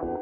Hello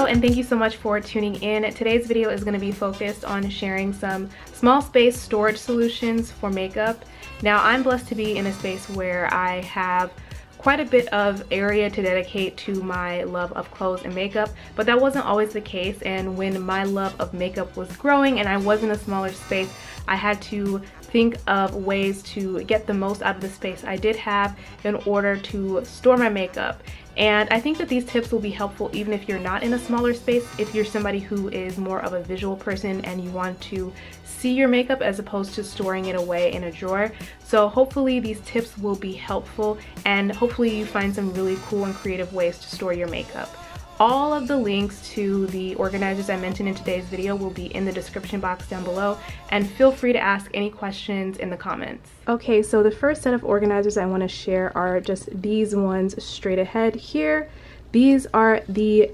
and thank you so much for tuning in. Today's video is going to be focused on sharing some small space storage solutions for makeup. Now I'm blessed to be in a space where I have quite a bit of area to dedicate to my love of clothes and makeup, but that wasn't always the case, and when my love of makeup was growing and I was in a smaller space, I had to think of ways to get the most out of the space I did have in order to store my makeup. And I think that these tips will be helpful even if you're not in a smaller space, if you're somebody who is more of a visual person and you want to see your makeup as opposed to storing it away in a drawer. So hopefully these tips will be helpful, and hopefully you find some really cool and creative ways to store your makeup. All of the links to the organizers I mentioned in today's video will be in the description box down below, and feel free to ask any questions in the comments. Okay, so the first set of organizers I want to share are just these ones straight ahead here. These are the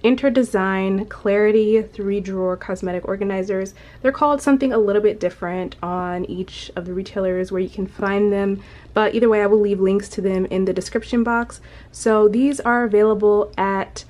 Interdesign Clarity 3-drawer cosmetic organizers. They're called something a little bit different on each of the retailers where you can find them, but either way I will leave links to them in the description box. So these are available at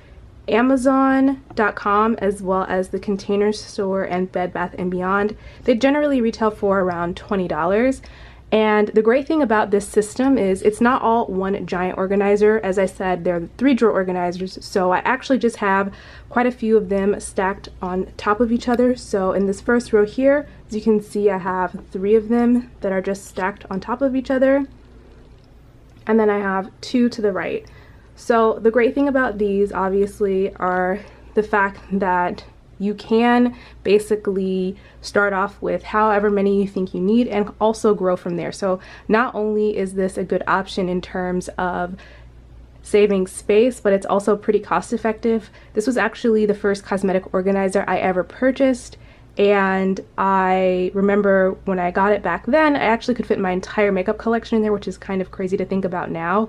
Amazon.com as well as the Container Store and Bed Bath & Beyond. They generally retail for around $20. And the great thing about this system is it's not all one giant organizer. As I said, they're 3-drawer organizers, so I actually just have quite a few of them stacked on top of each other. So in this first row here, as you can see, I have 3 of them that are just stacked on top of each other, and then I have 2 to the right. So the great thing about these obviously are the fact that you can basically start off with however many you think you need and also grow from there. So not only is this a good option in terms of saving space, but it's also pretty cost effective. This was actually the first cosmetic organizer I ever purchased, and I remember when I got it back then, I actually could fit my entire makeup collection in there, which is kind of crazy to think about now.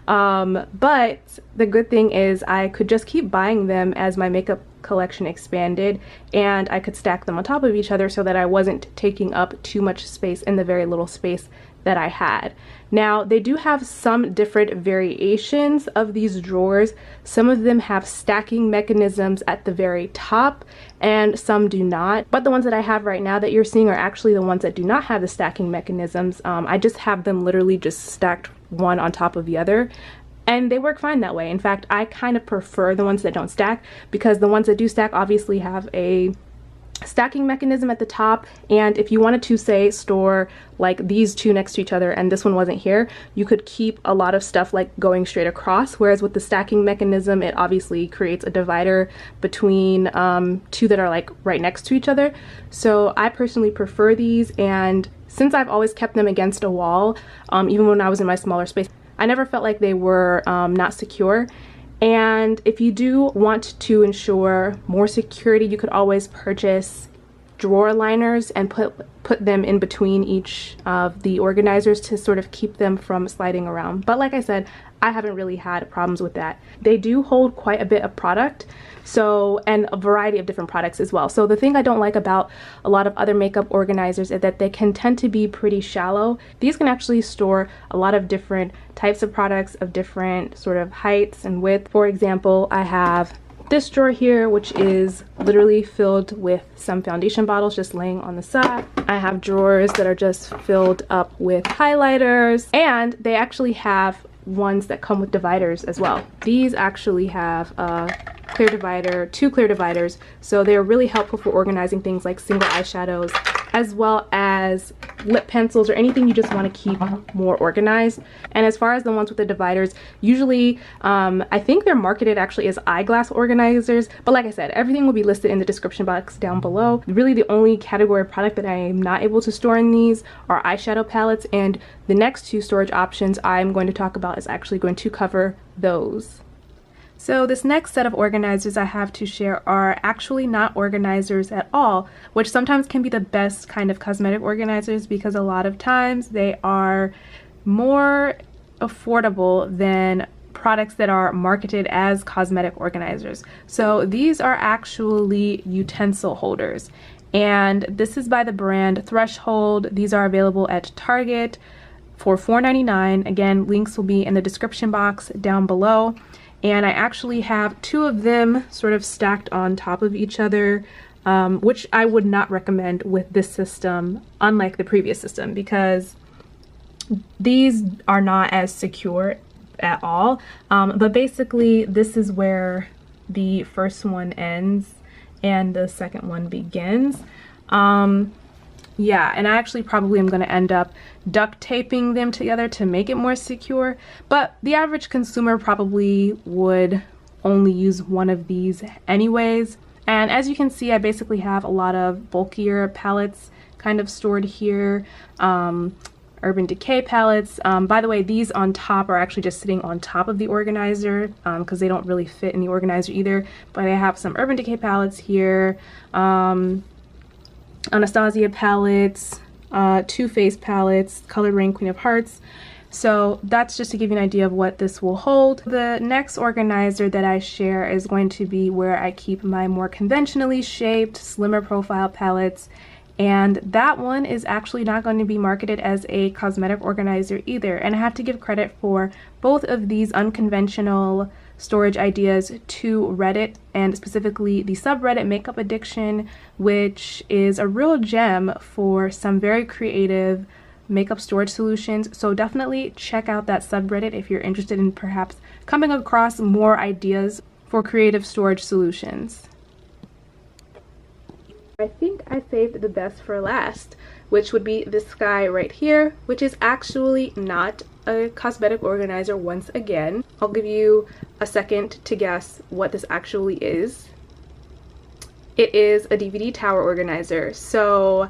But the good thing is I could just keep buying them as my makeup collection expanded, and I could stack them on top of each other so that I wasn't taking up too much space in the very little space that I had. Now they do have some different variations of these drawers. Some of them have stacking mechanisms at the very top and some do not, but the ones that I have right now that you're seeing are actually the ones that do not have the stacking mechanisms. I just have them literally just stacked one on top of the other, and they work fine that way. In fact, I kind of prefer the ones that don't stack, because the ones that do stack obviously have a stacking mechanism at the top, and if you wanted to, say, store like these 2 next to each other and this one wasn't here, you could keep a lot of stuff like going straight across, whereas with the stacking mechanism it obviously creates a divider between 2 that are like right next to each other. So I personally prefer these, and since I've always kept them against a wall, even when I was in my smaller space, I never felt like they were not secure. And if you do want to ensure more security, you could always purchase drawer liners and put them in between each of the organizers to sort of keep them from sliding around. But like I said, I haven't really had problems with that. They do hold quite a bit of product, so, and a variety of different products as well. So the thing I don't like about a lot of other makeup organizers is that they can tend to be pretty shallow. These can actually store a lot of different types of products of different sort of heights and width. For example, I have this drawer here, which is literally filled with some foundation bottles just laying on the side. I have drawers that are just filled up with highlighters, and they actually have ones that come with dividers as well. These actually have a clear divider, 2 clear dividers, so they're really helpful for organizing things like single eyeshadows, as well as lip pencils or anything you just want to keep more organized. And as far as the ones with the dividers, usually I think they're marketed actually as eyeglass organizers, but like I said, everything will be listed in the description box down below. Really the only category of product that I am not able to store in these are eyeshadow palettes, and the next 2 storage options I'm going to talk about is actually going to cover those. So this next set of organizers I have to share are actually not organizers at all, which sometimes can be the best kind of cosmetic organizers, because a lot of times they are more affordable than products that are marketed as cosmetic organizers. So these are actually utensil holders. And this is by the brand Threshold. These are available at Target for $4.99. Again, links will be in the description box down below. And I actually have two of them sort of stacked on top of each other, which I would not recommend with this system, unlike the previous system, because these are not as secure at all. But basically, this is where the first one ends and the second one begins. Yeah, and I actually probably am going to end up duct taping them together to make it more secure, but the average consumer probably would only use one of these anyways. And as you can see, I basically have a lot of bulkier palettes kind of stored here. Urban Decay palettes. By the way, these on top are actually just sitting on top of the organizer because they don't really fit in the organizer either. But I have some Urban Decay palettes here, Anastasia palettes, Too Faced palettes, Colored Rain Queen of Hearts. So that's just to give you an idea of what this will hold. The next organizer that I share is going to be where I keep my more conventionally shaped, slimmer profile palettes. And that one is actually not going to be marketed as a cosmetic organizer either. And I have to give credit for both of these unconventional storage ideas to Reddit, and specifically the subreddit Makeup Addiction, which is a real gem for some very creative makeup storage solutions. So definitely check out that subreddit if you're interested in perhaps coming across more ideas for creative storage solutions. I think I saved the best for last, which would be this guy right here, which is actually not a cosmetic organizer once again. I'll give you a second to guess what this actually is. It is a DVD tower organizer. So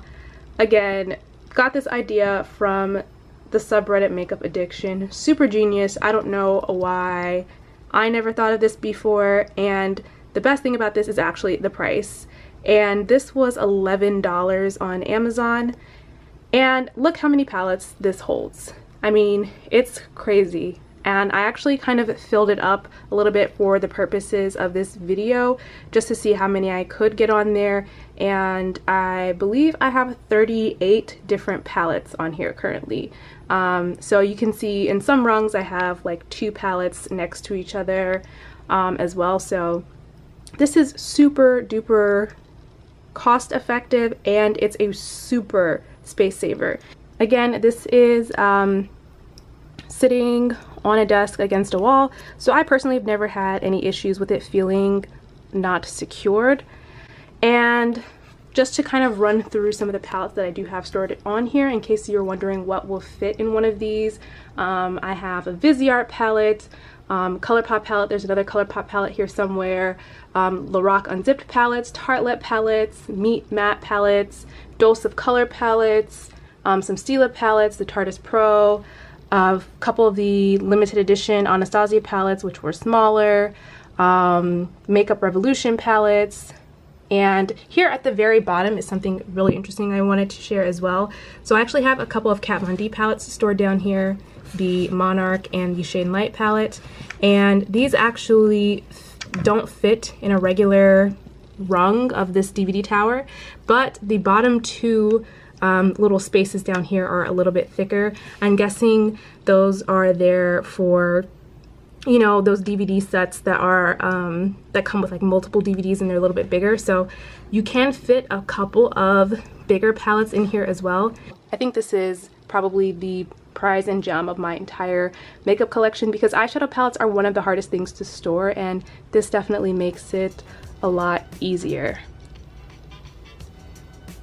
again, got this idea from the subreddit Makeup Addiction. Super genius. I don't know why I never thought of this before, and the best thing about this is actually the price. And this was $11 on Amazon, and look how many palettes this holds. I mean, it's crazy. And I actually kind of filled it up a little bit for the purposes of this video, just to see how many I could get on there. And I believe I have 38 different palettes on here currently. So you can see in some rungs I have like 2 palettes next to each other as well. So this is super duper cost effective, and it's a super space saver. Again, this is sitting on a desk against a wall, so I personally have never had any issues with it feeling not secured. And just to kind of run through some of the palettes that I do have stored on here, in case you're wondering what will fit in one of these, I have a Viseart palette, ColourPop palette, there's another ColourPop palette here somewhere, Lorac Unzipped palettes, Tartelette palettes, Meat Matte palettes, Dose of Color palettes, some Stila palettes, the Tarteist Pro, a couple of the limited edition Anastasia palettes, which were smaller, Makeup Revolution palettes. And here at the very bottom is something really interesting I wanted to share as well. So I actually have a couple of Kat Von D palettes stored down here, the Monarch and the Shade and Light palette, and these actually don't fit in a regular rung of this DVD tower, but the bottom 2 little spaces down here are a little bit thicker. I'm guessing those are there for, you know, those DVD sets that are that come with like multiple DVDs and they're a little bit bigger, so you can fit a couple of bigger palettes in here as well. I think this is probably the prize and gem of my entire makeup collection, because eyeshadow palettes are one of the hardest things to store, and this definitely makes it a lot easier.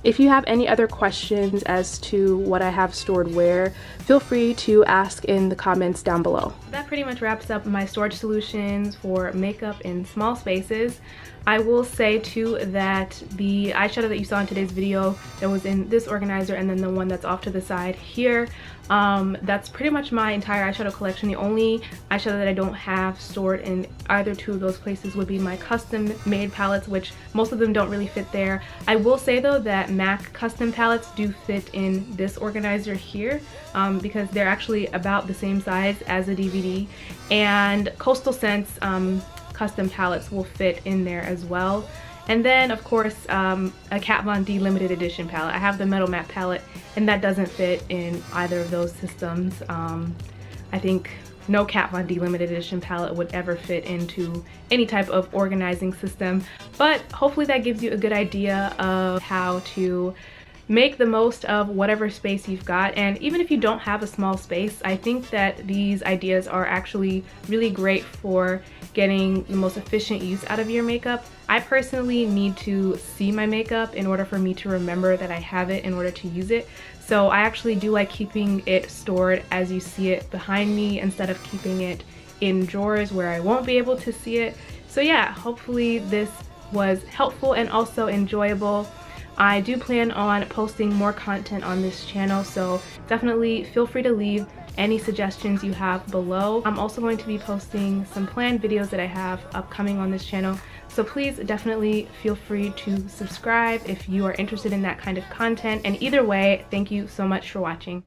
If you have any other questions as to what I have stored where, feel free to ask in the comments down below. That pretty much wraps up my storage solutions for makeup in small spaces. I will say too that the eyeshadow that you saw in today's video that was in this organizer, and then the one that's off to the side here, that's pretty much my entire eyeshadow collection. The only eyeshadow that I don't have stored in either 2 of those places would be my custom made palettes, which most of them don't really fit there. I will say though that MAC custom palettes do fit in this organizer here, because they're actually about the same size as a DVD, and Coastal Scents custom palettes will fit in there as well. And then of course a Kat Von D limited edition palette. I have the metal matte palette and that doesn't fit in either of those systems. I think no Kat Von D limited edition palette would ever fit into any type of organizing system, but hopefully that gives you a good idea of how to make the most of whatever space you've got. And even if you don't have a small space, I think that these ideas are actually really great for getting the most efficient use out of your makeup. I personally need to see my makeup in order for me to remember that I have it in order to use it. So I actually do like keeping it stored as you see it behind me instead of keeping it in drawers where I won't be able to see it. So yeah, hopefully this was helpful and also enjoyable. I do plan on posting more content on this channel, so definitely feel free to leave any suggestions you have below. I'm also going to be posting some planned videos that I have upcoming on this channel, so please definitely feel free to subscribe if you are interested in that kind of content. And either way, thank you so much for watching.